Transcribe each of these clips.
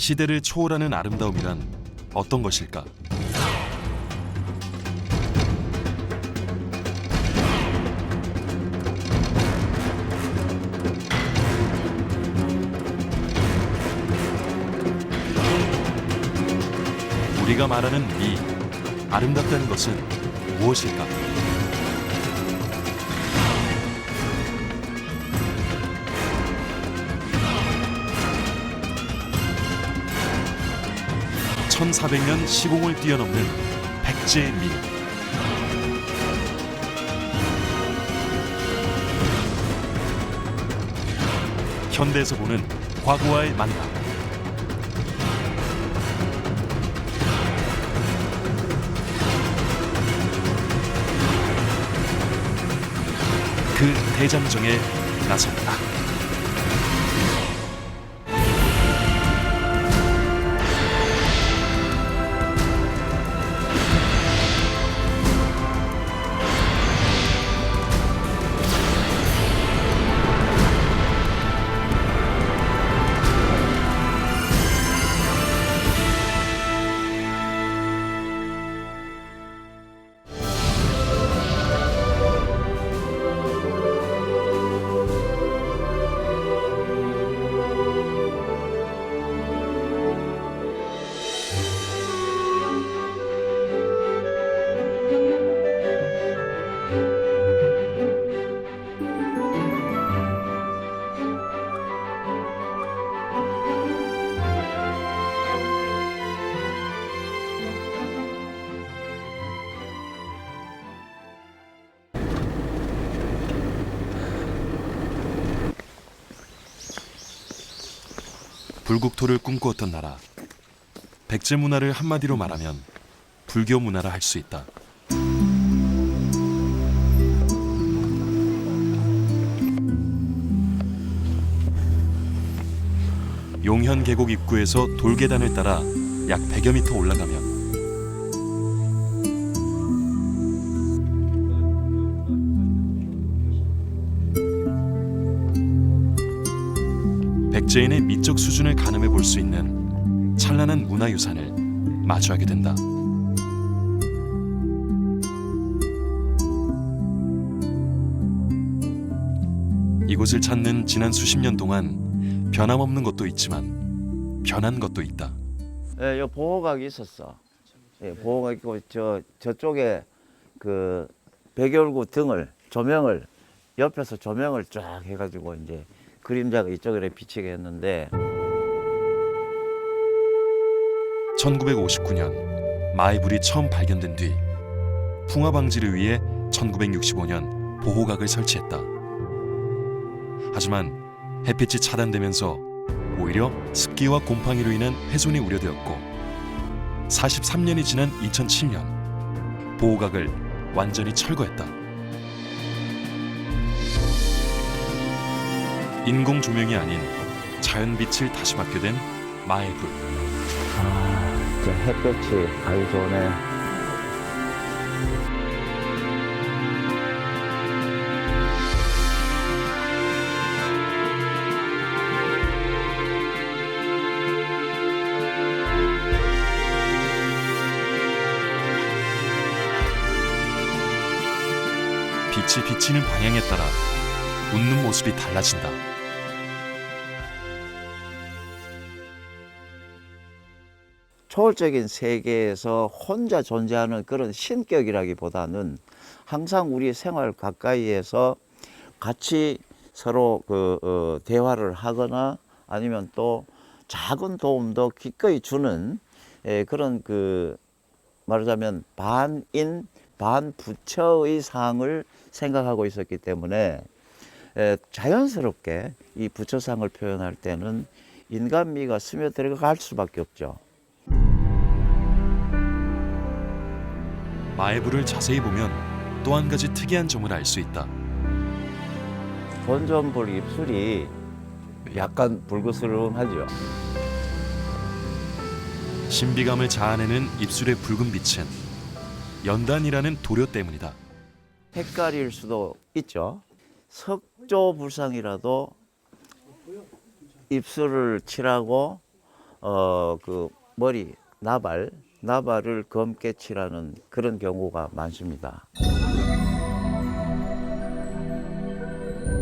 시대를 초월하는 아름다움이란 어떤 것일까? 우리가 말하는 미, 아름답다는 것은 무엇일까? (1400년) 시공을 뛰어넘는 백제의 미. 현대에서 보는 과거와의 만남. 그 대장정에 나섭니다. 불국토를 꿈꾸었던 나라. 백제 문화를 한마디로 말하면 불교 문화라 할 수 있다. 용현 계곡 입구에서 돌계단을 따라 약 100여 미터 올라가면 백제인의 미적 수준을 가늠해 볼 수 있는 찬란한 문화유산을 마주하게 된다. 이곳을 찾는 지난 수십 년 동안 변함없는 것도 있지만 변한 것도 있다. 예, 요 보호각이 있었어. 예, 보호각 있고 저쪽에 그 백열구 등을 조명을 옆에서 조명을 쫙 해가지고 이제 그림자가 이쪽으로 비치게 했는데 1959년 마애불이 처음 발견된 뒤 풍화 방지를 위해 1965년 보호각을 설치했다. 하지만 햇빛이 차단되면서 오히려 습기와 곰팡이로 인한 훼손이 우려되었고 43년이 지난 2007년 보호각을 완전히 철거했다. 인공 조명이 아닌 자연 빛을 다시 받게 된 마애불. 진짜 햇볕이 아주 좋네. 빛이 비치는 방향에 따라 웃는 모습이 달라진다. 초월적인 세계에서 혼자 존재하는 그런 신격이라기보다는 항상 우리 생활 가까이에서 같이 서로 대화를 하거나 아니면 또 작은 도움도 기꺼이 주는 그런 말하자면 반인 반부처의 상을 생각하고 있었기 때문에 자연스럽게 이 부처상을 표현할 때는 인간미가 스며들어갈 수밖에 없죠. 마애불을 자세히 보면 또 한 가지 특이한 점을 알 수 있다. 본전불 입술이 약간 불그스름하죠. 신비감을 자아내는 입술의 붉은 빛은 연단이라는 도료 때문이다. 색깔일 수도 있죠. 석조불상이라도 입술을 칠하고 그 머리 나발을 검게 칠하는 그런 경우가 많습니다.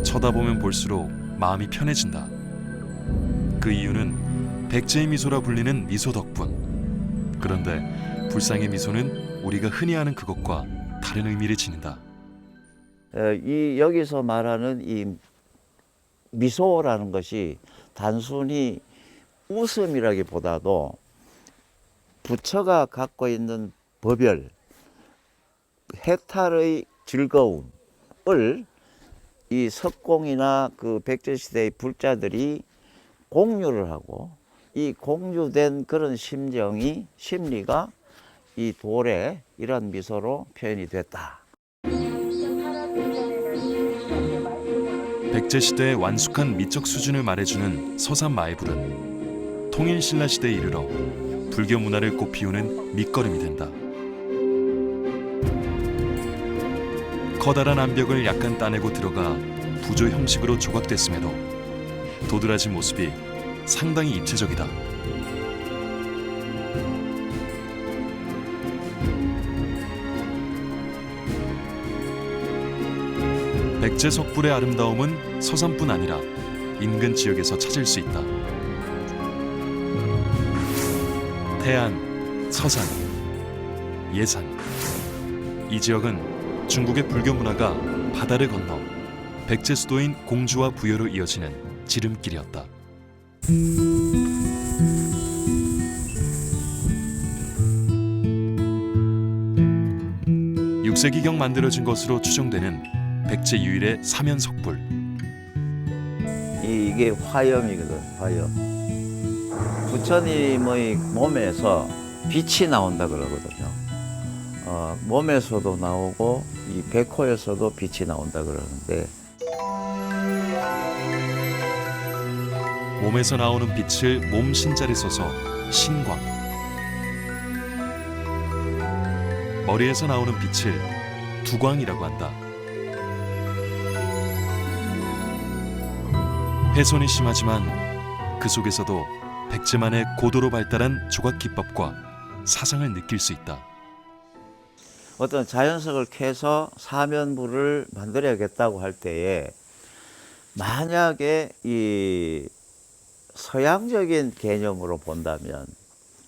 쳐다보면 볼수록 마음이 편해진다. 그 이유는 백제의 미소라 불리는 미소 덕분. 그런데 불상의 미소는 우리가 흔히 아는 그것과 다른 의미를 지닌다. 여기서 말하는 이 미소라는 것이 단순히 웃음이라기보다도 부처가 갖고 있는 법열, 해탈의 즐거움을 이 석공이나 그 백제시대의 불자들이 공유를 하고, 이 공유된 그런 심리가 이 돌에 이런 미소로 표현이 됐다. 백제시대의 완숙한 미적 수준을 말해주는 서산마애불은 통일신라 시대에 이르러 불교 문화를 꽃피우는 밑거름이 된다. 커다란 암벽을 약간 따내고 들어가 부조 형식으로 조각됐음에도 도드라진 모습이 상당히 입체적이다. 백제 석불의 아름다움은 서산뿐 아니라 인근 지역에서 찾을 수 있다. 태안, 서산, 예산. 이 지역은 중국의 불교 문화가 바다를 건너 백제 수도인 공주와 부여로 이어지는 지름길이었다. 6세기경 만들어진 것으로 추정되는 백제 유일의 사면석불. 이게 화염이거든, 화염. 부처님의 몸에서 빛이 나온다 그러거든요. 몸에서도 나오고 이 백호에서도 빛이 나온다 그러는데, 몸에서 나오는 빛을 몸 신자를 써서 신광, 머리에서 나오는 빛을 두광이라고 한다. 훼손이 심하지만 그 속에서도 백제만의 고도로 발달한 조각 기법과 사상을 느낄 수 있다. 어떤 자연석을 캐서 사면불을 만들어야겠다고 할 때에, 만약에 이 서양적인 개념으로 본다면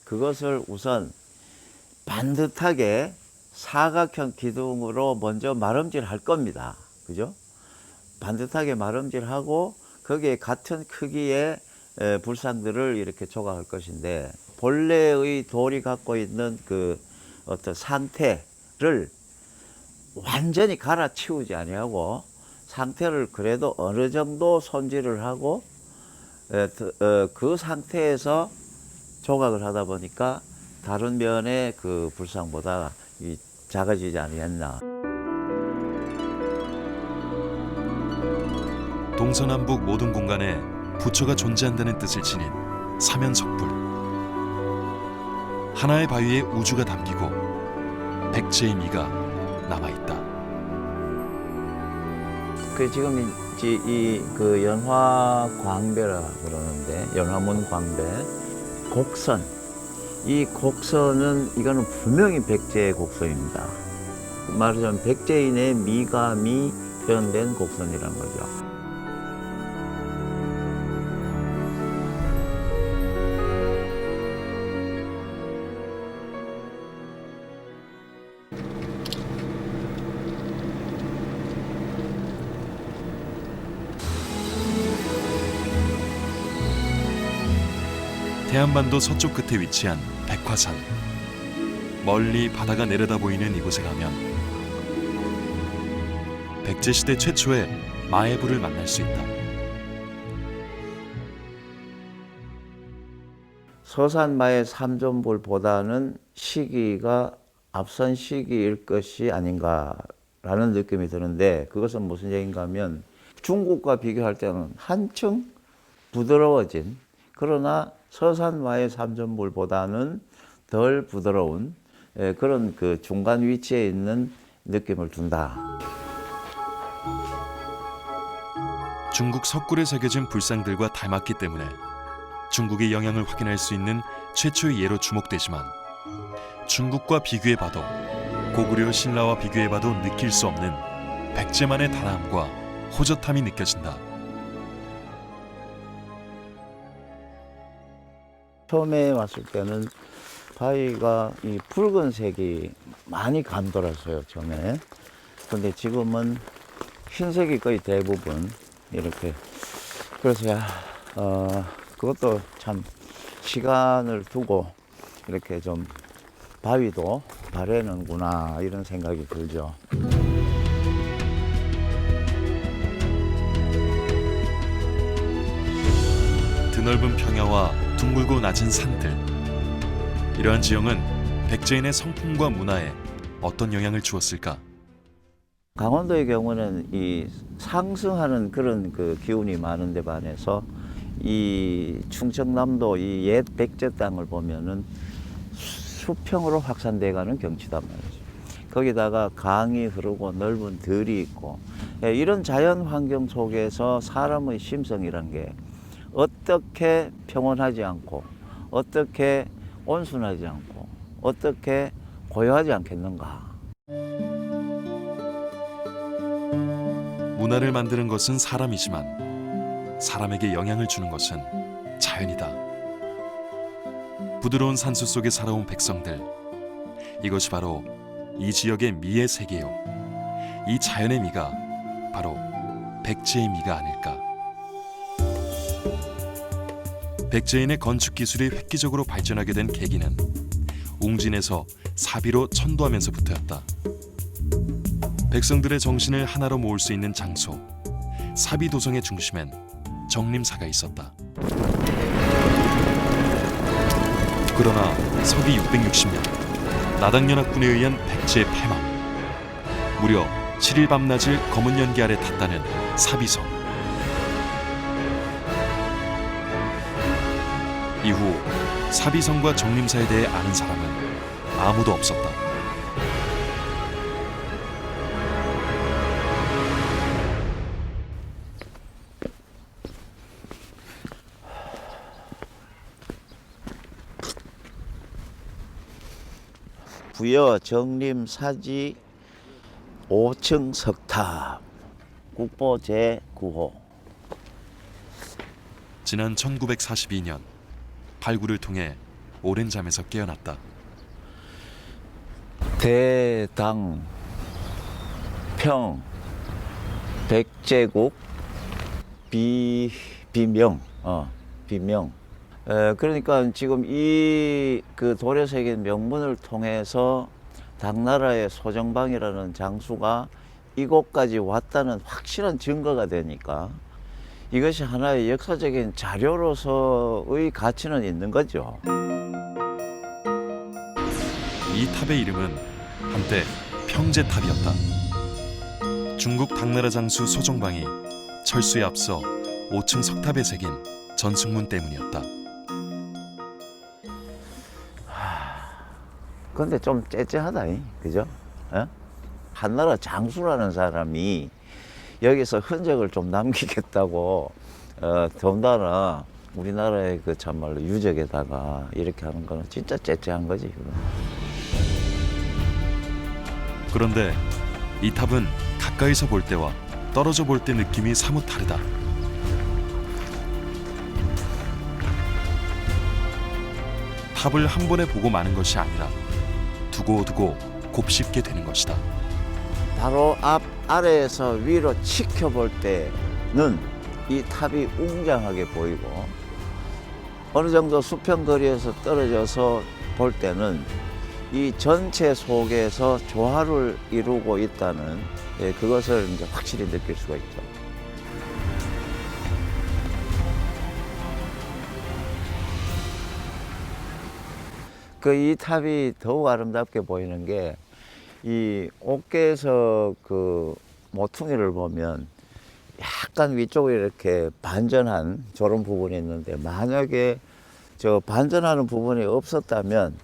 그것을 우선 반듯하게 사각형 기둥으로 먼저 마름질할 겁니다. 그죠? 반듯하게 마름질하고 거기에 같은 크기의 불상들을 이렇게 조각할 것인데, 본래의 돌이 갖고 있는 그 어떤 상태를 완전히 갈아치우지 아니하고 상태를 그래도 어느 정도 손질을 하고 그 상태에서 조각을 하다 보니까 다른 면의 그 불상보다 작아지지 않겠나. 동서남북 모든 공간에 부처가 존재한다는 뜻을 지닌 사면석불. 하나의 바위에 우주가 담기고 백제의 미가 남아있다. 그 지금 그 연화 광배라 그러는데, 연화문 광배, 곡선. 이 곡선은 이거는 분명히 백제의 곡선입니다. 말하자면 백제인의 미감이 표현된 곡선이라는 거죠. 태안반도 서쪽 끝에 위치한 백화산. 멀리 바다가 내려다 보이는 이곳에 가면 백제시대 최초의 마애불을 만날 수 있다. 서산마의 삼존불보다는 시기가 앞선 시기일 것이 아닌가라는 느낌이 드는데, 그것은 무슨 얘기인가 하면 중국과 비교할 때는 한층 부드러워진, 그러나 서산마의 삼존불보다는 덜 부드러운 그런 그 중간 위치에 있는 느낌을 둔다. 중국 석굴에 새겨진 불상들과 닮았기 때문에 중국의 영향을 확인할 수 있는 최초의 예로 주목되지만 중국과 비교해봐도 고구려 신라와 비교해봐도 느낄 수 없는 백제만의 단아함과 호젓함이 느껴진다. 처음에 왔을 때는 바위가 이 붉은색이 많이 감돌았어요, 처음에. 근데 지금은 흰색이 거의 대부분 이렇게. 그래서 그것도 참 시간을 두고 이렇게 좀 바위도 바래는구나 이런 생각이 들죠. 드넓은 평야와 둥글고 낮은 산들. 이러한 지형은 백제인의 성품과 문화에 어떤 영향을 주었을까? 강원도의 경우는 이 상승하는 그런 그 기운이 많은데 반해서 이 충청남도 이 옛 백제 땅을 보면은 수평으로 확산돼가는 경치단 말이죠. 거기다가 강이 흐르고 넓은 들이 있고 이런 자연 환경 속에서 사람의 심성이란 게 어떻게 평온하지 않고 어떻게 온순하지 않고 어떻게 고요하지 않겠는가. 문화를 만드는 것은 사람이지만 사람에게 영향을 주는 것은 자연이다. 부드러운 산수 속에 살아온 백성들. 이것이 바로 이 지역의 미의 세계요. 이 자연의 미가 바로 백제의 미가 아닐까. 백제인의 건축 기술이 획기적으로 발전하게 된 계기는 웅진에서 사비로 천도하면서부터였다. 백성들의 정신을 하나로 모을 수 있는 장소, 사비도성의 중심엔 정림사가 있었다. 그러나 서기 660년 나당연합군에 의한 백제의 패망, 무려 7일 밤낮을 검은 연기 아래 탔다는 사비성. 이후 사비성과 정림사에 대해 아는 사람은 아무도 없었다. 부여 정림 사지 5층 석탑 국보 제9호. 지난 1942년 발굴을 통해 오랜 잠에서 깨어났다. 대당 평 백제국 비명 비명. 그러니까 지금 이 그 돌에 새긴 명문을 통해서 당나라의 소정방이라는 장수가 이곳까지 왔다는 확실한 증거가 되니까 이것이 하나의 역사적인 자료로서의 가치는 있는 거죠. 이 탑의 이름은 한때 평제탑이었다. 중국 당나라 장수 소정방이 철수에 앞서 5층 석탑에 새긴 전승문 때문이었다. 근데 좀 째째하다, 그죠? 한나라 장수라는 사람이 여기서 흔적을 좀 남기겠다고 더군다나 우리나라의 그 참말로 유적에다가 이렇게 하는 거는 진짜 째째한 거지. 그건. 그런데 이 탑은 가까이서 볼 때와 떨어져 볼 때 느낌이 사뭇 다르다. 탑을 한 번에 보고 마는 것이 아니라 두고두고 곱씹게 되는 것이다. 바로 아래에서 위로 치켜볼 때는 이 탑이 웅장하게 보이고 어느 정도 수평 거리에서 떨어져서 볼 때는 이 전체 속에서 조화를 이루고 있다는 그것을 이제 확실히 느낄 수가 있죠. 그 이 탑이 더욱 아름답게 보이는 게 이 옥계에서 그 모퉁이를 보면 약간 위쪽에 이렇게 반전한 저런 부분이 있는데 만약에 저 반전하는 부분이 없었다면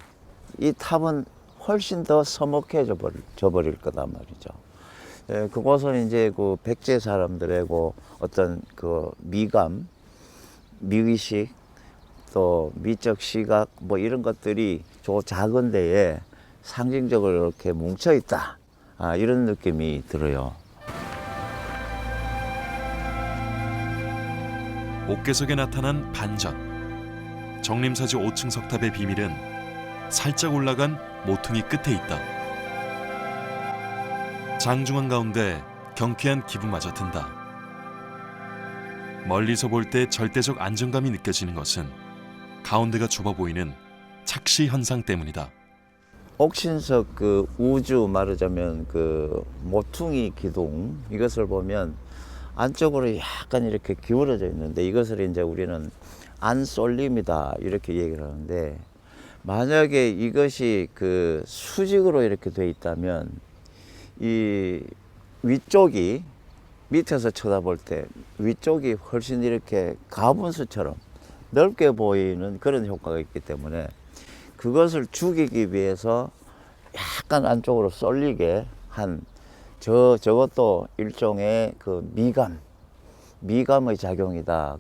이 탑은 훨씬 더 서먹해져 버릴 거단 말이죠. 그것은 이제 그 백제 사람들의 그 어떤 그 미감, 미의식, 또 미적 시각 뭐 이런 것들이 저 작은 데에 상징적으로 이렇게 뭉쳐 있다. 이런 느낌이 들어요. 옥계석에 나타난 반전. 정림사지 5층 석탑의 비밀은 살짝 올라간 모퉁이 끝에 있다. 장중한 가운데 경쾌한 기분마저 든다. 멀리서 볼 때 절대적 안정감이 느껴지는 것은 가운데가 좁아 보이는 착시 현상 때문이다. 옥신석 그 우주 말하자면 그 모퉁이 기둥 이것을 보면 안쪽으로 약간 이렇게 기울어져 있는데 이것을 이제 우리는 안쏠림이다 이렇게 얘기를 하는데, 만약에 이것이 그 수직으로 이렇게 돼 있다면 이 위쪽이 밑에서 쳐다볼 때 위쪽이 훨씬 이렇게 가분수처럼 넓게 보이는 그런 효과가 있기 때문에 그것을 죽이기 위해서 약간 안쪽으로 쏠리게 한 저것도 일종의 그 미감의 작용이다.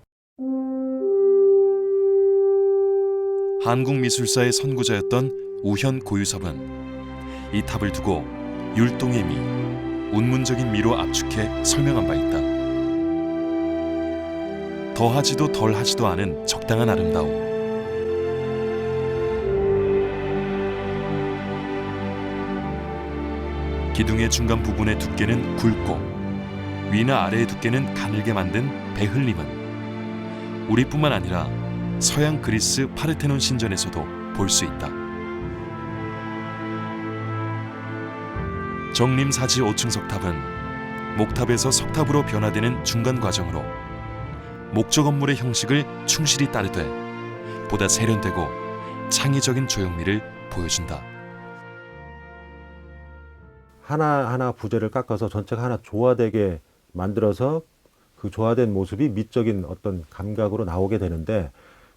한국미술사의 선구자였던 우현 고유섭은 이 탑을 두고 율동의 미, 운문적인 미로 압축해 설명한 바 있다. 더하지도 덜하지도 않은 적당한 아름다움. 기둥의 중간 부분의 두께는 굵고 위나 아래의 두께는 가늘게 만든 베흘림은 우리뿐만 아니라 서양 그리스 파르테논 신전에서도 볼 수 있다. 정림사지 5층 석탑은 목탑에서 석탑으로 변화되는 중간 과정으로 목조 건물의 형식을 충실히 따르되 보다 세련되고 창의적인 조형미를 보여준다. 하나하나 부재를 깎아서 전체가 하나 조화되게 만들어서 그 조화된 모습이 미적인 어떤 감각으로 나오게 되는데,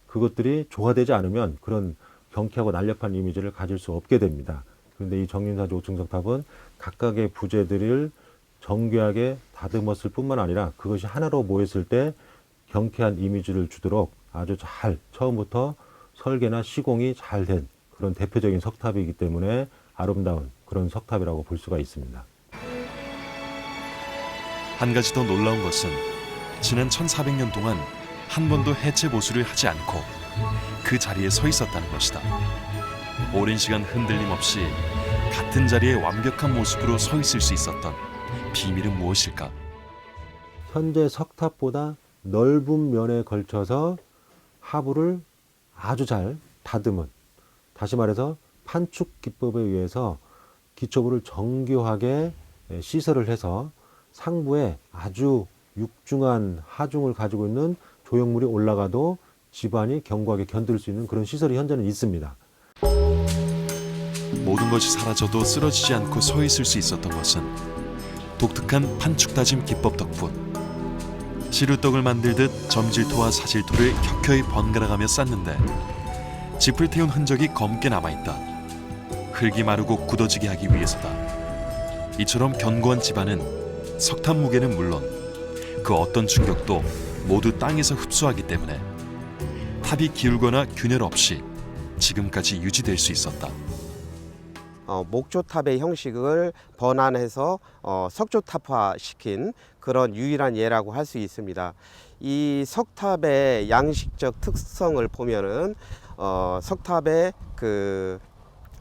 그것들이 조화되지 않으면 그런 경쾌하고 날렵한 이미지를 가질 수 없게 됩니다. 그런데 이 정림사지 5층 석탑은 각각의 부재들을 정교하게 다듬었을 뿐만 아니라 그것이 하나로 모였을 때 경쾌한 이미지를 주도록 아주 잘 처음부터 설계나 시공이 잘 된 그런 대표적인 석탑이기 때문에 아름다운 그런 석탑이라고 볼 수가 있습니다. 한 가지 더 놀라운 것은 지난 1400년 동안 한 번도 해체 보수를 하지 않고 그 자리에 서 있었다는 것이다. 오랜 시간 흔들림 없이 같은 자리에 완벽한 모습으로 서 있을 수 있었던 비밀은 무엇일까? 현재 석탑보다 넓은 면에 걸쳐서 하부를 아주 잘 다듬은, 다시 말해서 판축 기법에 의해서 기초부를 정교하게 시설을 해서 상부에 아주 육중한 하중을 가지고 있는 조형물이 올라가도 집안이 견고하게 견딜 수 있는 그런 시설이 현재는 있습니다. 모든 것이 사라져도 쓰러지지 않고 서 있을 수 있었던 것은 독특한 판축 다짐 기법 덕분. 시루떡을 만들듯 점질토와 사질토를 켜켜이 번갈아가며 쌓는데 짚을 태운 흔적이 검게 남아있다. 흙이 마르고 굳어지게 하기 위해서다. 이처럼 견고한 집안은 석탑 무게는 물론 그 어떤 충격도 모두 땅에서 흡수하기 때문에 탑이 기울거나 균열 없이 지금까지 유지될 수 있었다. 목조탑의 형식을 번안해서 석조탑화시킨 그런 유일한 예라고 할 수 있습니다. 이 석탑의 양식적 특성을 보면은 석탑의 그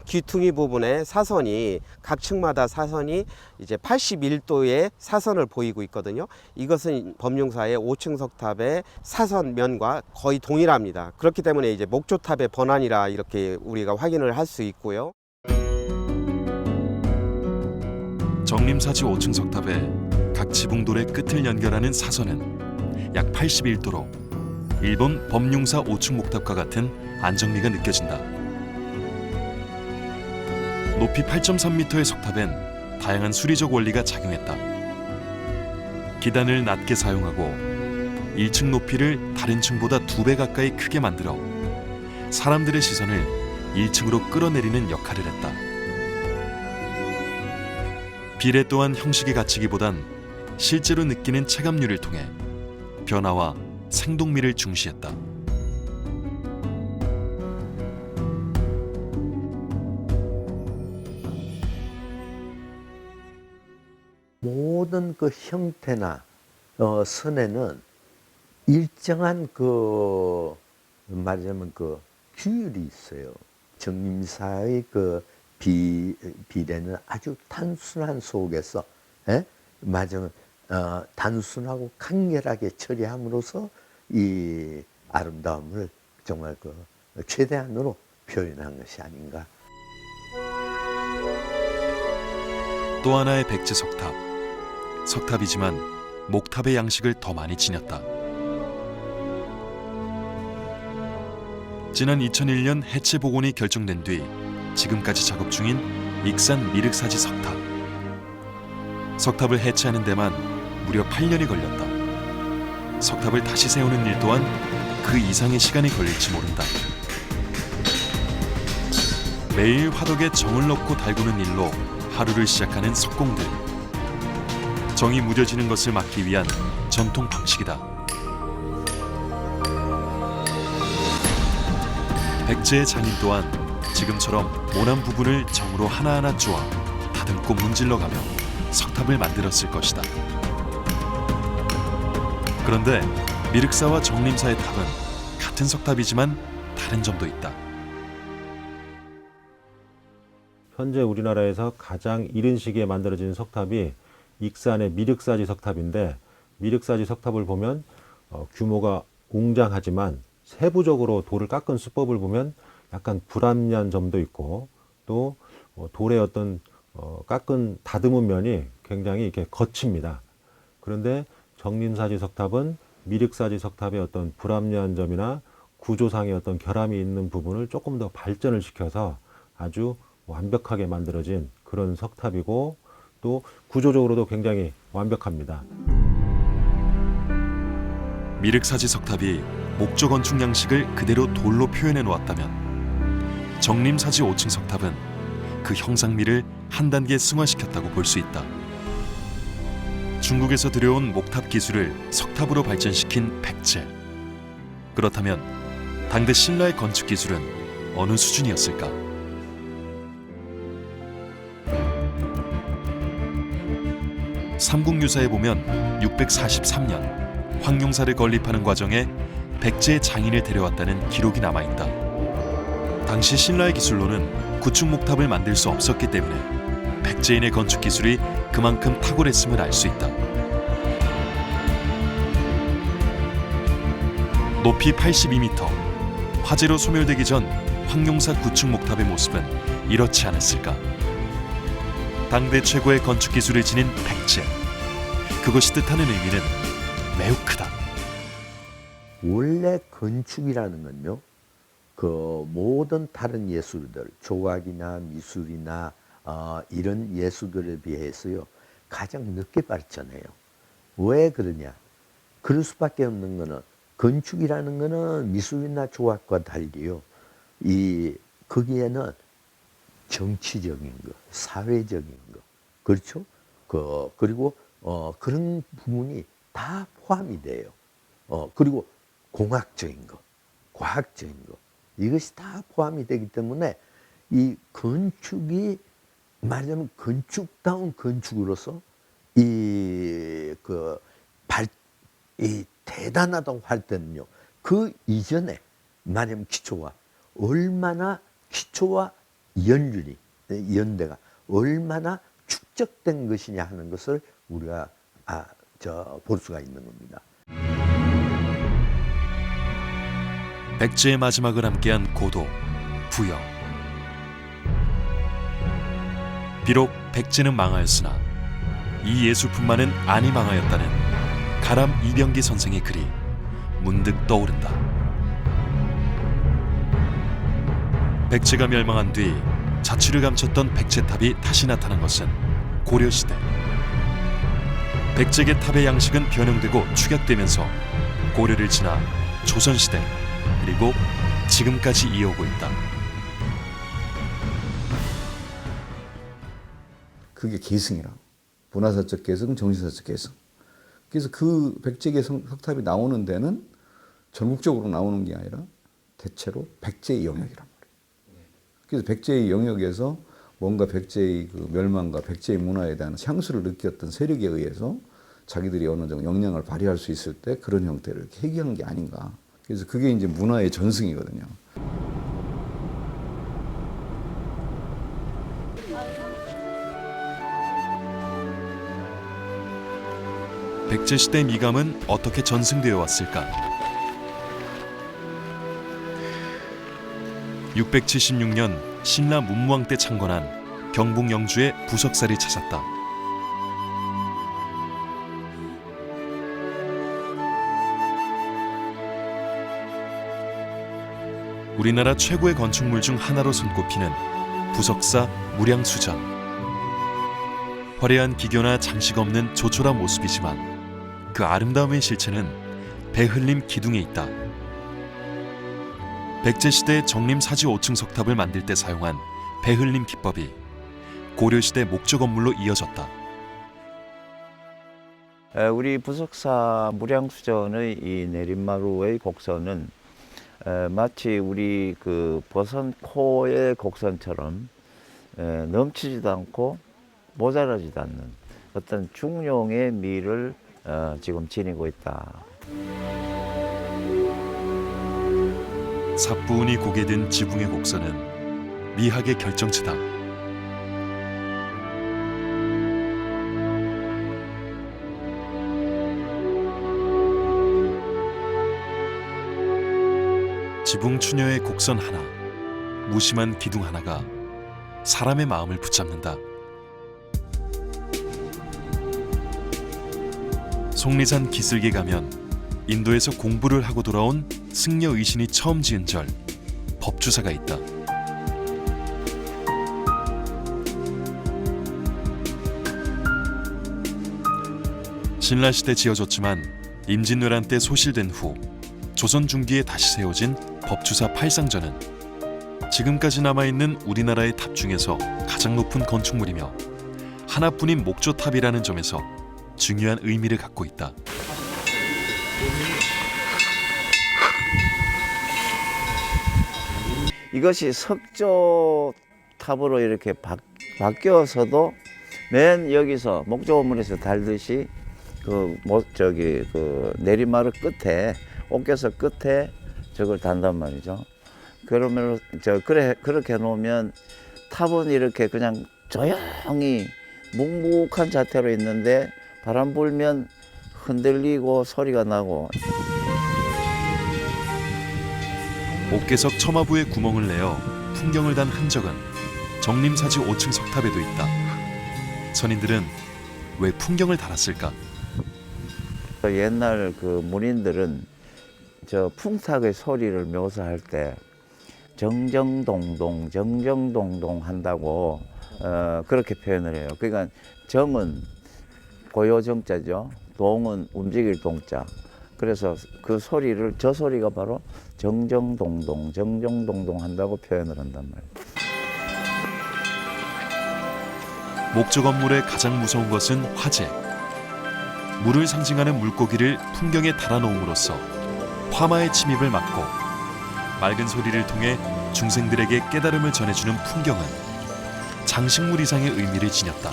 귀퉁이 부분에 사선이 각 층마다 사선이 이제 81도의 사선을 보이고 있거든요. 이것은 범용사의 5층 석탑의 사선면과 거의 동일합니다. 그렇기 때문에 이제 목조탑의 번안이라 이렇게 우리가 확인을 할 수 있고요. 정림사지 5층 석탑의 각 지붕돌의 끝을 연결하는 사선은 약 81도로 일본 범용사 5층 목탑과 같은 안정미가 느껴진다. 높이 8.3m의 석탑엔 다양한 수리적 원리가 작용했다. 기단을 낮게 사용하고 1층 높이를 다른 층보다 2배 가까이 크게 만들어 사람들의 시선을 1층으로 끌어내리는 역할을 했다. 비례 또한 형식이 갖추기보단 실제로 느끼는 체감률을 통해 변화와 생동미를 중시했다. 모든 그 형태나 선에는 일정한 그 말하자면 그 규율이 있어요. 정림사의 그 비례는 아주 단순한 속에서, 예? 말하자면 단순하고 간결하게 처리함으로써 이 아름다움을 정말 그 최대한으로 표현한 것이 아닌가. 또 하나의 백제 석탑. 석탑이지만 목탑의 양식을 더 많이 지녔다. 지난 2001년 해체 복원이 결정된 뒤 지금까지 작업 중인 익산 미륵사지 석탑. 석탑을 해체하는 데만 무려 8년이 걸렸다. 석탑을 다시 세우는 일 또한 그 이상의 시간이 걸릴지 모른다. 매일 화덕에 정을 넣고 달구는 일로 하루를 시작하는 석공들. 정이 무뎌지는 것을 막기 위한 전통 방식이다. 백제의 장인 또한 지금처럼 모난 부분을 정으로 하나하나 쪼아 다듬고 문질러가며 석탑을 만들었을 것이다. 그런데 미륵사와 정림사의 탑은 같은 석탑이지만 다른 점도 있다. 현재 우리나라에서 가장 이른 시기에 만들어진 석탑이 익산의 미륵사지 석탑인데, 미륵사지 석탑을 보면 규모가 웅장하지만 세부적으로 돌을 깎은 수법을 보면 약간 불합리한 점도 있고, 또 돌의 어떤 깎은 다듬은 면이 굉장히 이렇게 거칩니다. 그런데 정림사지 석탑은 미륵사지 석탑의 어떤 불합리한 점이나 구조상의 어떤 결함이 있는 부분을 조금 더 발전을 시켜서 아주 완벽하게 만들어진 그런 석탑이고, 또 구조적으로도 굉장히 완벽합니다. 미륵사지 석탑이 목조 건축 양식을 그대로 돌로 표현해 놓았다면 정림사지 5층 석탑은 그 형상미를 한 단계 승화시켰다고 볼 수 있다. 중국에서 들여온 목탑 기술을 석탑으로 발전시킨 백제. 그렇다면 당대 신라의 건축 기술은 어느 수준이었을까? 삼국유사에 보면 643년 황룡사를 건립하는 과정에 백제의 장인을 데려왔다는 기록이 남아있다. 당시 신라의 기술로는 구축 목탑을 만들 수 없었기 때문에 백제인의 건축 기술이 그만큼 탁월했음을 알 수 있다. 높이 82m, 화재로 소멸되기 전 황룡사 구축 목탑의 모습은 이렇지 않았을까? 당대 최고의 건축 기술을 지닌 백제. 그것이 뜻하는 의미는 매우 크다. 원래 건축이라는 건요, 그 모든 다른 예술들, 조각이나 미술이나 이런 예술들에 비해서요 가장 늦게 발전해요. 왜 그러냐? 그럴 수밖에 없는 거는 건축이라는 거는 미술이나 조각과 달리요, 거기에는 정치적인 거, 사회적인 거, 그렇죠? 그리고 그런 부분이 다 포함이 돼요. 그리고 공학적인 거, 과학적인 거, 이것이 다 포함이 되기 때문에 이 건축이 말하자면 건축다운 건축으로서 이 대단하다고 할 때는요, 그 이전에 말하자면 기초와 연대가 얼마나 축적된 것이냐 하는 것을 우리가 볼 수가 있는 겁니다. 백제의 마지막을 함께한 고도, 부여. 비록 백제는 망하였으나 이 예술품만은 아니 망하였다는 가람 이병기 선생의 글이 문득 떠오른다. 백제가 멸망한 뒤 자취를 감췄던 백제탑이 다시 나타난 것은 고려시대. 백제계 탑의 양식은 변형되고 축약되면서 고려를 지나 조선시대, 그리고 지금까지 이어오고 있다. 그게 개성이라고. 문화사적 개성, 정신사적 개성. 그래서 그 백제계 석탑이 나오는 데는 전국적으로 나오는 게 아니라 대체로 백제의 영역이란 말이에요. 그래서 백제의 영역에서 뭔가 백제의 그 멸망과 백제의 문화에 대한 향수를 느꼈던 세력에 의해서 자기들이 어느 정도 영향을 발휘할 수 있을 때 그런 형태를 이렇게 해결한 게 아닌가. 그래서 그게 이제 문화의 전승이거든요. 백제시대 미감은 어떻게 전승되어 왔을까? 676년 신라 문무왕 때 창건한 경북 영주의 부석사를 찾았다. 우리나라 최고의 건축물 중 하나로 손꼽히는 부석사 무량수전. 화려한 기교나 장식 없는 조촐한 모습이지만 그 아름다움의 실체는 배흘림 기둥에 있다. 백제시대 정림사지 5층 석탑을 만들 때 사용한 배흘림 기법이 고려시대 목조 건물로 이어졌다. 우리 부석사 무량수전의 이 내림마루의 곡선은 마치 우리 그 버선코의 곡선처럼 넘치지도 않고 모자라지도 않는 어떤 중용의 미를 지금 지니고 있다. 사뿐히 고개 든 지붕의 곡선은 미학의 결정체다. 지붕 추녀의 곡선 하나, 무심한 기둥 하나가 사람의 마음을 붙잡는다. 속리산 기슭에 가면 인도에서 공부를 하고 돌아온 승려 의신이 처음 지은 절, 법주사가 있다. 신라시대 지어졌지만 임진왜란 때 소실된 후 조선 중기에 다시 세워진 법주사 팔상전은 지금까지 남아있는 우리나라의 탑 중에서 가장 높은 건축물이며 하나뿐인 목조탑이라는 점에서 중요한 의미를 갖고 있다. 이것이 석조탑으로 이렇게 바뀌어서도 맨 여기서 목조 건물에서 달듯이 그 내리마루 끝에 옥교석 끝에 저걸 단단 말이죠. 그러면 그렇게 해놓으면 탑은 이렇게 그냥 조용히 묵묵한 자태로 있는데 바람 불면 흔들리고 소리가 나고. 옥계석 처마부에 구멍을 내어 풍경을 단 흔적은 정림사지 5층 석탑에도 있다. 선인들은 왜 풍경을 달았을까? 옛날 그 문인들은 저 풍탁의 소리를 묘사할 때 정정동동 한다고 그렇게 표현을 해요. 그러니까 정은 고요정자죠. 동은 움직일 동자. 그래서 그 소리를 저 소리가 바로 정정동동 한다고 표현을 한단 말이에요. 목조 건물의 가장 무서운 것은 화재. 물을 상징하는 물고기를 풍경에 달아놓음으로써 화마의 침입을 막고 맑은 소리를 통해 중생들에게 깨달음을 전해주는 풍경은 장식물 이상의 의미를 지녔다.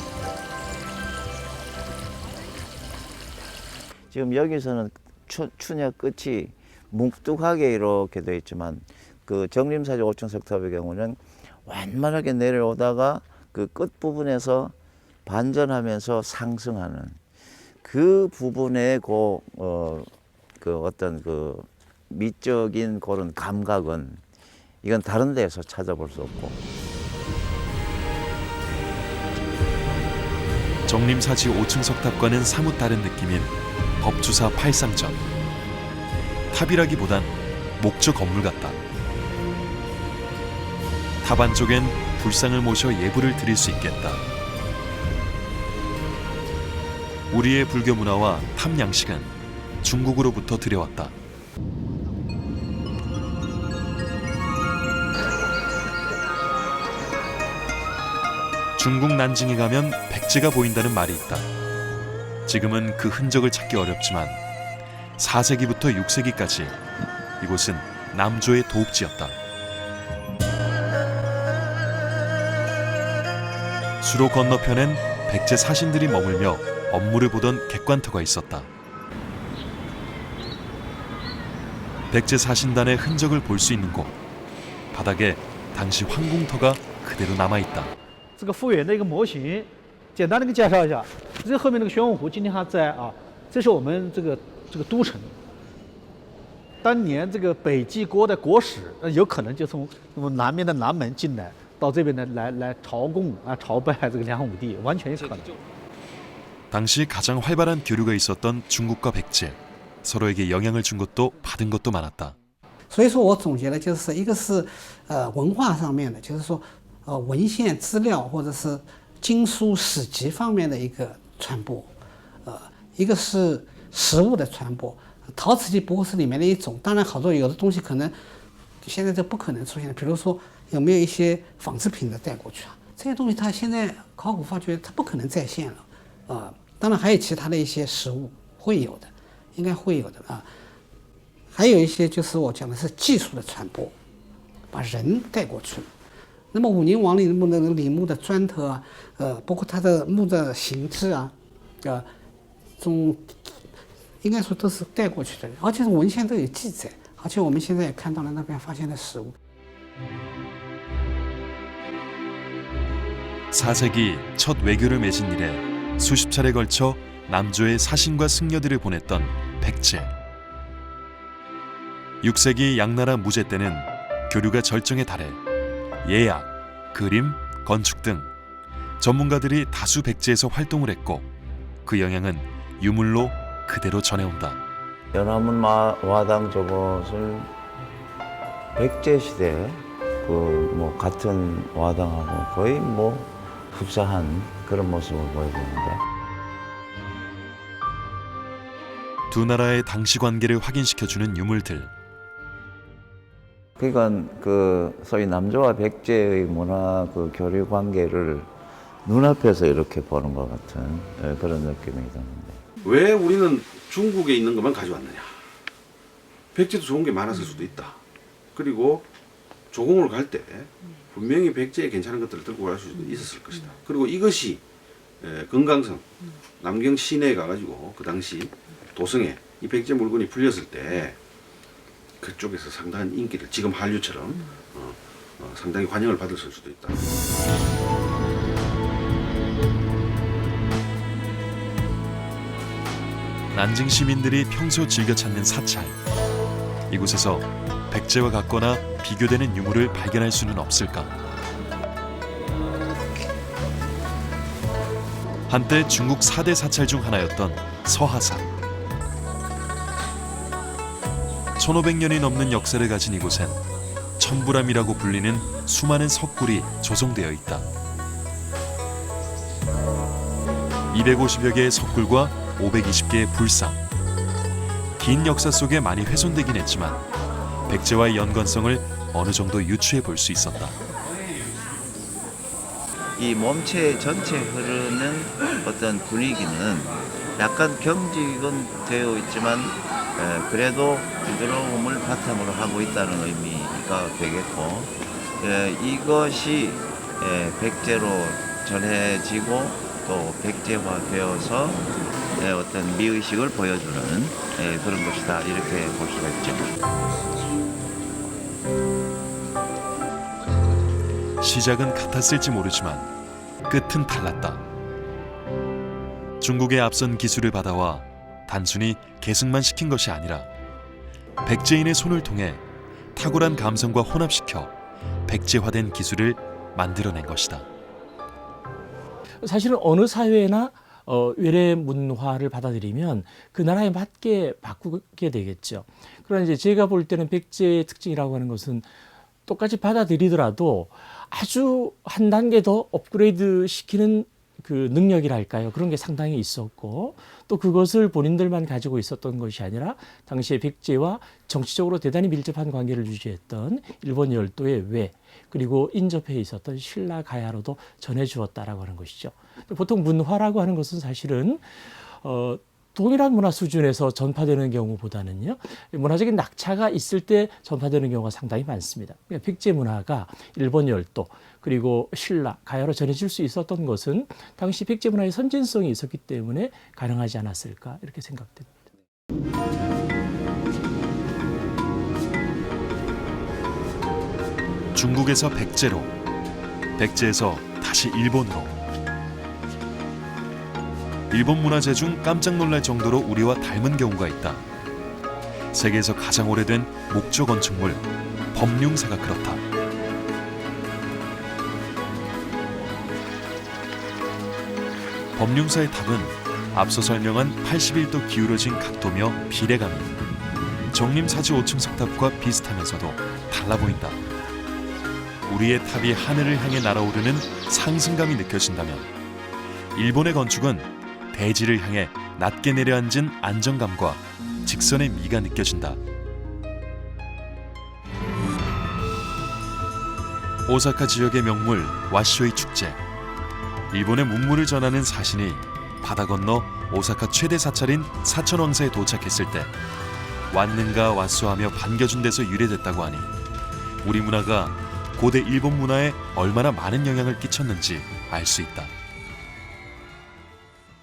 지금 여기서는 추녀 끝이 뭉뚝하게 이렇게 되어 있지만 그 정림사지 5층 석탑의 경우는 완만하게 내려오다가 그 끝부분에서 반전하면서 상승하는 그 부분의 그 어떤 그 미적인 그런 감각은 이건 다른 데에서 찾아볼 수 없고. 정림사지 5층 석탑과는 사뭇 다른 느낌인 법주사 팔상전. 탑이라기보단 목조 건물 같다. 탑 안쪽엔 불상을 모셔 예불을 드릴 수 있겠다. 우리의 불교 문화와 탑 양식은 중국으로부터 들여왔다. 중국 난징에 가면 백제가 보인다는 말이 있다. 지금은 그 흔적을 찾기 어렵지만 4세기부터 6세기까지 이곳은 남조의 도읍지였다. 수로 건너편엔 백제 사신들이 머물며 업무를 보던 객관터가 있었다. 백제 사신단의 흔적을 볼 수 있는 곳. 바닥에 당시 황궁터가 그대로 남아있다. 这个复原的一个模型，简单的给介绍一下。这后面那个玄武湖今天还在啊，这是我们这个都城。当年这个北纪国的国史，有可能就从我们南面的南门进来，到这边呢来朝贡啊朝拜这个梁武帝，完全有可能。 당시 가장 활발한 교류가 있었던 중국과 백제. 서로에게 영향을 준 것도 받은 것도 많았다. 所以说我总结的就是一个是文化上面的，就是说文献资料或者是经书史籍方面的一个传播，一个是实物的传播。陶瓷器不过是里面的一种，当然好多有的东西可能现在这不可能出现，比如说有没有一些仿制品的带过去啊？这些东西它现在考古发掘它不可能再现了，当然还有其他的一些实物会有的，应该会有的啊。 还有一些就是我讲的是技术的传播，把人带过去了。那么武宁王陵墓的陵墓的砖头啊，包括它的墓的形制啊，应该说都是带过去的，而且是文献都有记载，而且我们现在也看到了那边发现的实物。 4세기 첫 외교를 맺은 이래 수십 차례 걸쳐 남조의 사신과 승려들을 보냈던 백제. 6세기 양나라 무제 때는 교류가 절정에 달해 예약, 그림, 건축 등 전문가들이 다수 백제에서 활동을 했고 그 영향은 유물로 그대로 전해온다. 연화문 와당 저것을 백제 시대 그 뭐 같은 와당하고 거의 뭐 흡사한 그런 모습을 보여주는데. 두 나라의 당시 관계를 확인시켜주는 유물들. 그러니까 그 소위 남조와 백제의 문화 그 교류 관계를 눈앞에서 이렇게 보는 것 같은 그런 느낌이 드는데. 왜 우리는 중국에 있는 것만 가져왔느냐? 백제도 좋은 게 많았을 수도 있다. 그리고 조공을 갈 때 분명히 백제에 괜찮은 것들을 들고 갈 수도 있었을 것이다. 그리고 이것이 금강성, 남경 시내에 가가지고 그 당시 도성에 이 백제 물건이 풀렸을 때 그쪽에서 상당한 인기를 지금 한류처럼 상당히 환영을 받았을 수도 있다. 난징 시민들이 평소 즐겨 찾는 사찰. 이곳에서 백제와 같거나 비교되는 유물을 발견할 수는 없을까? 한때 중국 4대 사찰 중 하나였던 서하산. 1500년이 넘는 역사를 가진 이곳엔 천부람이라고 불리는 수많은 석굴이 조성되어 있다. 250여 개의 석굴과 520개의 불상. 긴 역사 속에 많이 훼손되긴 했지만 백제와의 연관성을 어느 정도 유추해 볼 수 있었다. 이 몸체 전체 흐르는 어떤 분위기는 약간 경직은 되어 있지만 그래도 부드러움을 바탕으로 하고 있다는 의미가 되겠고 이것이 백제로 전해지고 또 백제화되어서 어떤 미의식을 보여주는 그런 것이다 이렇게 볼 수가 있죠. 시작은 같았을지 모르지만 끝은 달랐다. 중국의 앞선 기술을 받아와 단순히 계승만 시킨 것이 아니라 백제인의 손을 통해 탁월한 감성과 혼합시켜 백제화된 기술을 만들어낸 것이다. 사실은 어느 사회나 외래 문화를 받아들이면 그 나라에 맞게 바꾸게 되겠죠. 그러나 이제 제가 볼 때는 백제의 특징이라고 하는 것은 똑같이 받아들이더라도 아주 한 단계 더 업그레이드 시키는 그 능력이랄까요? 그런 게 상당히 있었고 또 그것을 본인들만 가지고 있었던 것이 아니라 당시에 백제와 정치적으로 대단히 밀접한 관계를 유지했던 일본 열도의 외 그리고 인접해 있었던 신라 가야로도 전해주었다라고 하는 것이죠. 보통 문화라고 하는 것은 사실은 동일한 문화 수준에서 전파되는 경우보다는요, 문화적인 낙차가 있을 때 전파되는 경우가 상당히 많습니다. 백제 문화가 일본 열도 그리고 신라, 가야로 전해질 수 있었던 것은 당시 백제 문화의 선진성이 있었기 때문에 가능하지 않았을까 이렇게 생각됩니다. 중국에서 백제로, 백제에서 다시 일본으로. 일본 문화재 중 깜짝 놀랄 정도로 우리와 닮은 경우가 있다. 세계에서 가장 오래된 목조 건축물 법룡사가 그렇다. 법룡사의 탑은 앞서 설명한 81도 기울어진 각도며 비례감이 정림사지 5층 석탑과 비슷하면서도 달라 보인다. 우리의 탑이 하늘을 향해 날아오르는 상승감이 느껴진다면 일본의 건축은 대지를 향해 낮게 내려앉은 안정감과 직선의 미가 느껴진다. 오사카 지역의 명물 와시오이 축제. 일본의 문물을 전하는 사신이 바다 건너 오사카 최대 사찰인 사천왕사에 도착했을 때 왔는가 왔소하며 반겨준 데서 유래됐다고 하니 우리 문화가 고대 일본 문화에 얼마나 많은 영향을 끼쳤는지 알 수 있다.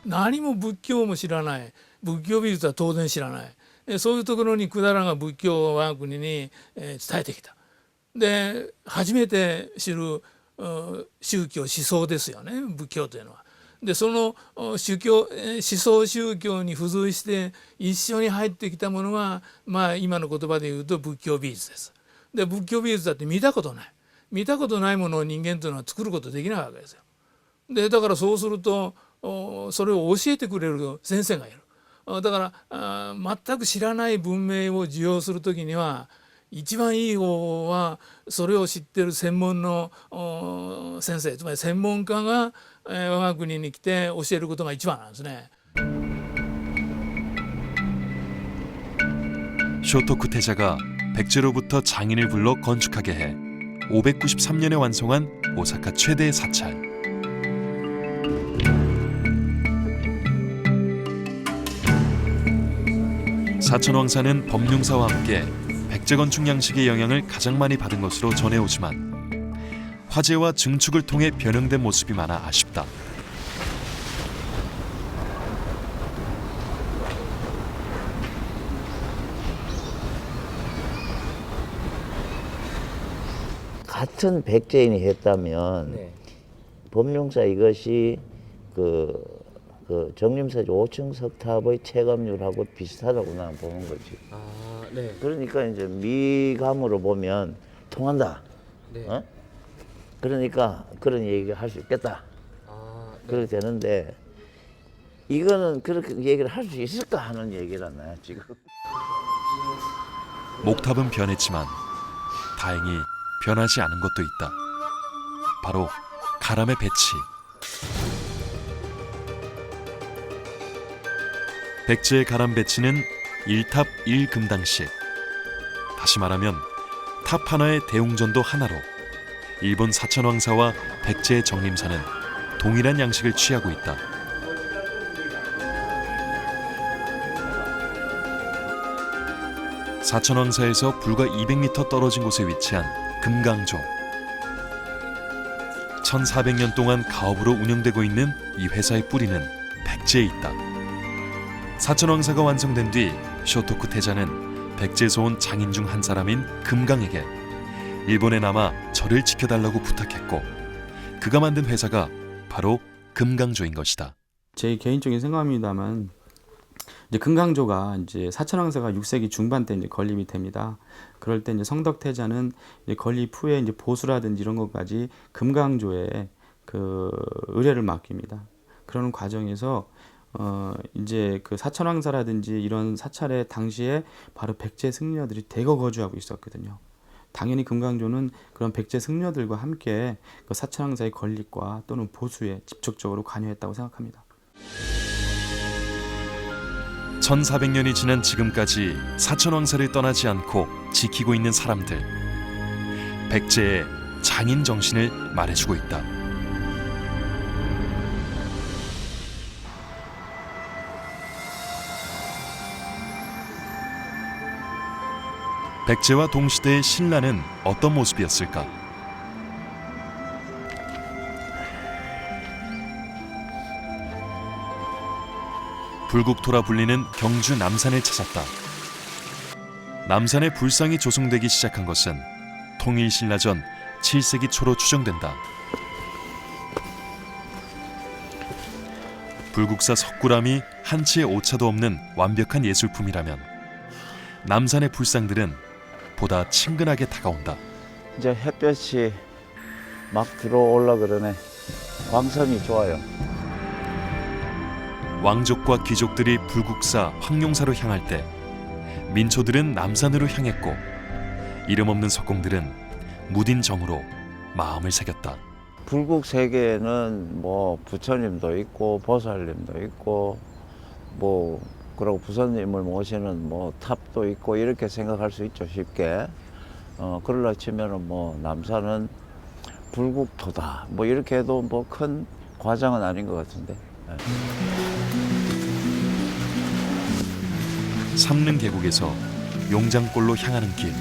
何も仏教も知らない、仏教美術は当然知らない、そういうところに百済が仏教を我が国に伝えてきた。で初めて知る宗教思想ですよね、仏教というのは。でその思想宗教に付随して一緒に入ってきたものが、まあ今の言葉で言うと仏教美術です。で仏教美術だって見たことないものを人間というのは作ることできないわけですよ。でだからそうするとそれを教えてくれる先生がいる。だから全く知らない文明を授与するときには一番いい方はそれを知ってる専門の先生、つまり専門家が我が国に来て教えることが一番なんですね。쇼토쿠 태자가 백제로부터 장인을 불러 건축하게 해 593년에 완성한 오사카 최대의 사찰. 사천왕사는 법룡사와 함께 백제 건축 양식의 영향을 가장 많이 받은 것으로 전해오지만 화재와 증축을 통해 변형된 모습이 많아 아쉽다. 같은 백제인이 했다면 법룡사 이것이 그 정림사지 5층 석탑의 체감률하고 비슷하다고 나는 보는 거지. 네. 그러니까 이제 미감으로 보면 통한다. 네. 어? 그러니까 그런 얘기를 할 수 있겠다. 네. 그렇게 되는데 이거는 그렇게 얘기를 할 수 있을까 하는 얘기란 나야 지금. 목탑은 변했지만 다행히 변하지 않은 것도 있다. 바로 가람의 배치. 백제의 가람 배치는 1탑 1금당식. 다시 말하면 탑 하나의 대웅전도 하나로 일본 사천왕사와 백제의 정림사는 동일한 양식을 취하고 있다. 사천왕사에서 불과 200m 떨어진 곳에 위치한 금강조. 1400년 동안 가업으로 운영되고 있는 이 회사의 뿌리는 백제에 있다. 사천왕사가 완성된 뒤 쇼토쿠 태자는 백제에서 온 장인 중 한 사람인 금강에게 일본에 남아 절을 지켜달라고 부탁했고 그가 만든 회사가 바로 금강조인 것이다. 제 개인적인 생각입니다만 이제 금강조가 이제 사천왕사가 6세기 중반 때 이제 건립이 됩니다. 그럴 때 이제 성덕태자는 이제 건립 후에 이제 보수라든지 이런 것까지 금강조에 그 의뢰를 맡깁니다. 그러는 과정에서 이제 그 사천왕사라든지 이런 사찰에 당시에 바로 백제 승려들이 대거 거주하고 있었거든요. 당연히 금강조는 그런 백제 승려들과 함께 그 사천왕사의 건립과 또는 보수에 직접적으로 관여했다고 생각합니다. 1400년이 지난 지금까지 사천왕사를 떠나지 않고 지키고 있는 사람들. 백제의 장인 정신을 말해주고 있다. 백제와 동시대의 신라는 어떤 모습이었을까? 불국토라 불리는 경주 남산을 찾았다. 남산의 불상이 조성되기 시작한 것은 통일신라전 7세기 초로 추정된다. 불국사 석굴암이 한치의 오차도 없는 완벽한 예술품이라면 남산의 불상들은 보다 친근하게 다가온다. 이제 햇볕이 막 들어올라 그러네. 광선이 좋아요. 왕족과 귀족들이 불국사 황룡사로 향할 때 민초들은 남산으로 향했고 이름 없는 석공들은 무딘 정으로 마음을 새겼다. 불국 세계에는 뭐 부처님도 있고 보살님도 있고 뭐 그리고 부처님을 모시는 뭐 탑도 있고 이렇게 생각할 수 있죠, 쉽게. 그러려 치면은 뭐 남산은 불국토다 뭐 이렇게 해도 뭐 큰 과장은 아닌 것 같은데. 삼릉 계곡에서 용장골로 향하는 길.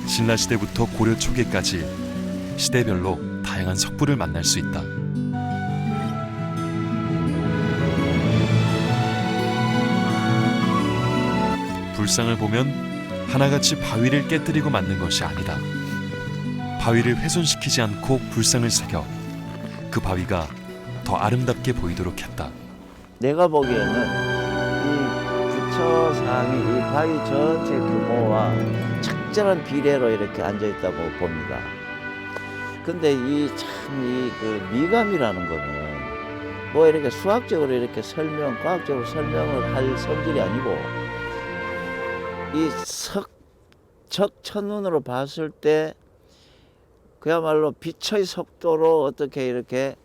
신라시대부터 고려 초기까지 시대별로 다양한 석불을 만날 수 있다. 불상을 보면 하나같이 바위를 깨뜨리고 만든 것이 아니다. 바위를 훼손시키지 않고 불상을 새겨 그 바위가 더 아름답게 보이도록 했다. 내가 보기에는 이 부처상이 이 바위 전체 규모와 적절한 비례로 이렇게 앉아 있다고 봅니다. 근데 이 그 미감이라는 거는 뭐 이렇게 수학적으로 이렇게 과학적으로 설명을 할 성질이 아니고 이 첫눈으로 봤을 때 그야말로 빛의 속도로 어떻게 이렇게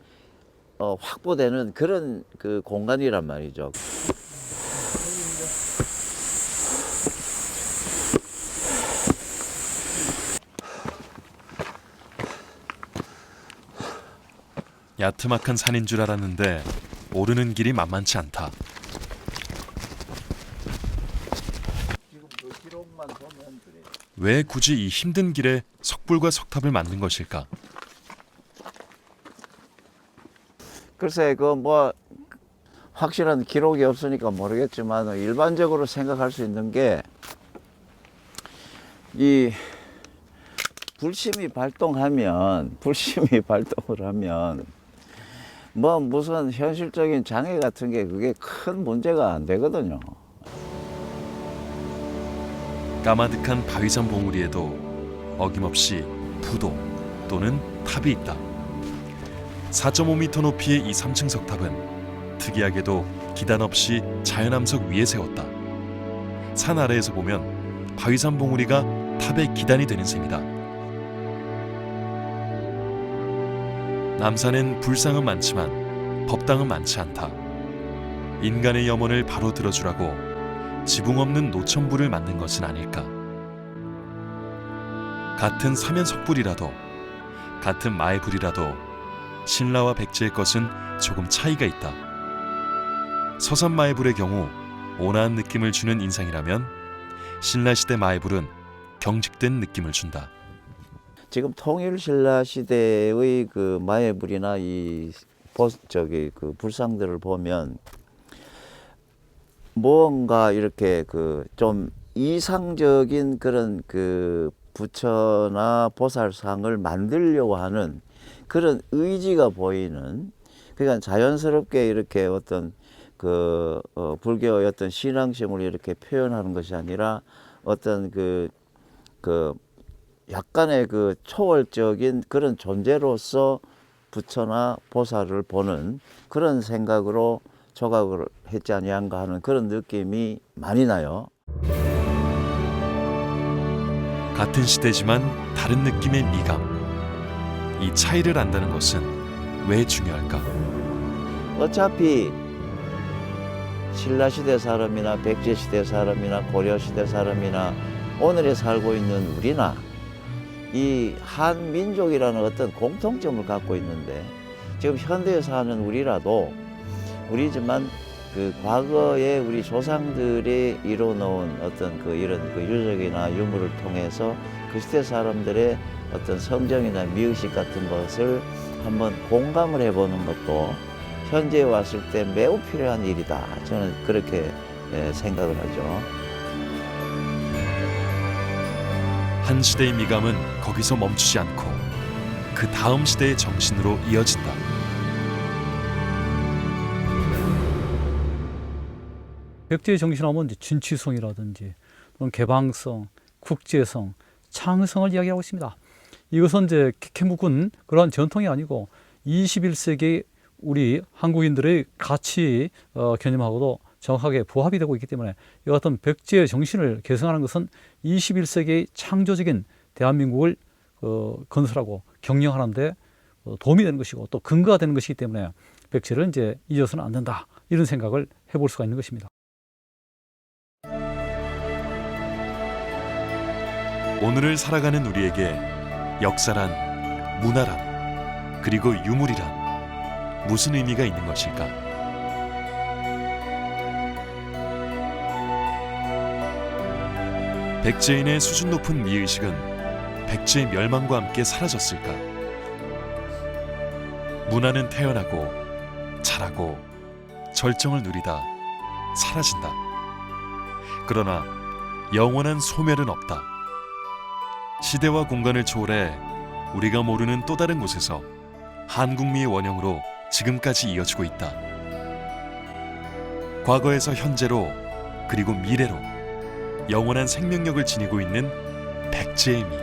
확보되는 그런 그 공간이란 말이죠. 야트막한 산인 줄 알았는데 오르는 길이 만만치 않다. 왜 굳이 이 힘든 길에 석불과 석탑을 만든 것일까? 글쎄 그 뭐 확실한 기록이 없으니까 모르겠지만 일반적으로 생각할 수 있는 게 이 불심이 발동을 하면 뭐 무슨 현실적인 장애 같은 게 그게 큰 문제가 안 되거든요. 까마득한 바위산 봉우리에도 어김없이 부도 또는 탑이 있다. 4.5m 높이의 이 3층 석탑은 특이하게도 기단 없이 자연암석 위에 세웠다. 산 아래에서 보면 바위산 봉우리가 탑의 기단이 되는 셈이다. 남산엔 불상은 많지만 법당은 많지 않다. 인간의 염원을 바로 들어주라고 지붕 없는 노천불을 만든 것은 아닐까. 같은 사면석불이라도 같은 마애불이라도 신라와 백제의 것은 조금 차이가 있다. 서산마애불의 경우 온화한 느낌을 주는 인상이라면 신라시대 마애불은 경직된 느낌을 준다. 지금 통일신라 시대의 그 마애불이나 그 불상들을 보면 뭔가 이렇게 그 좀 이상적인 그런 그 부처나 보살상을 만들려고 하는 그런 의지가 보이는, 그러니까 자연스럽게 이렇게 어떤 그 불교의 어떤 신앙심을 이렇게 표현하는 것이 아니라 어떤 그 약간의 그 초월적인 그런 존재로서 부처나 보살을 보는 그런 생각으로 조각을 했지 아니한가 하는 그런 느낌이 많이 나요. 같은 시대지만 다른 느낌의 미감. 이 차이를 안다는 것은 왜 중요할까? 어차피 신라시대 사람이나 백제시대 사람이나 고려시대 사람이나 오늘에 살고 있는 우리나 이 한민족이라는 어떤 공통점을 갖고 있는데, 지금 현대에 사는 우리지만 그 과거에 우리 조상들이 이뤄놓은 어떤 그 이런 그 유적이나 유물을 통해서 그 시대 사람들의 어떤 성정이나 미의식 같은 것을 한번 공감을 해보는 것도 현재에 왔을 때 매우 필요한 일이다. 저는 그렇게 생각을 하죠. 한 시대의 미감은 거기서 멈추지 않고 그 다음 시대의 정신으로 이어진다. 백제의 정신하면 이제 진취성이라든지 또는 개방성, 국제성, 창의성을 이야기하고 있습니다. 이것은 이제 캐 묶은 그러한 전통이 아니고 21세기 우리 한국인들의 가치 개념하고도 정확하게 부합이 되고 있기 때문에 이 같은 백제의 정신을 계승하는 것은 21세기의 창조적인 대한민국을 건설하고 경영하는 데 도움이 되는 것이고 또 근거가 되는 것이기 때문에 백제를 이제 잊어서는 안 된다. 이런 생각을 해볼 수가 있는 것입니다. 오늘을 살아가는 우리에게 역사란, 문화란, 그리고 유물이란 무슨 의미가 있는 것일까? 백제인의 수준 높은 미의식은 백제의 멸망과 함께 사라졌을까? 문화는 태어나고 자라고 절정을 누리다 사라진다. 그러나 영원한 소멸은 없다. 시대와 공간을 초월해 우리가 모르는 또 다른 곳에서 한국미의 원형으로 지금까지 이어지고 있다. 과거에서 현재로 그리고 미래로 영원한 생명력을 지니고 있는 백제의 미.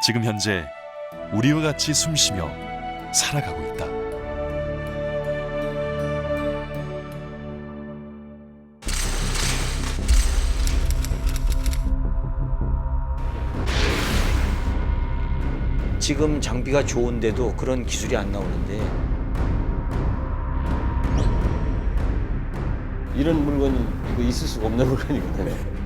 지금 현재 우리와 같이 숨쉬며 살아가고 있다. 지금 장비가 좋은데도 그런 기술이 안 나오는데 이런 물건이 있을 수가 없는 물건이거든요.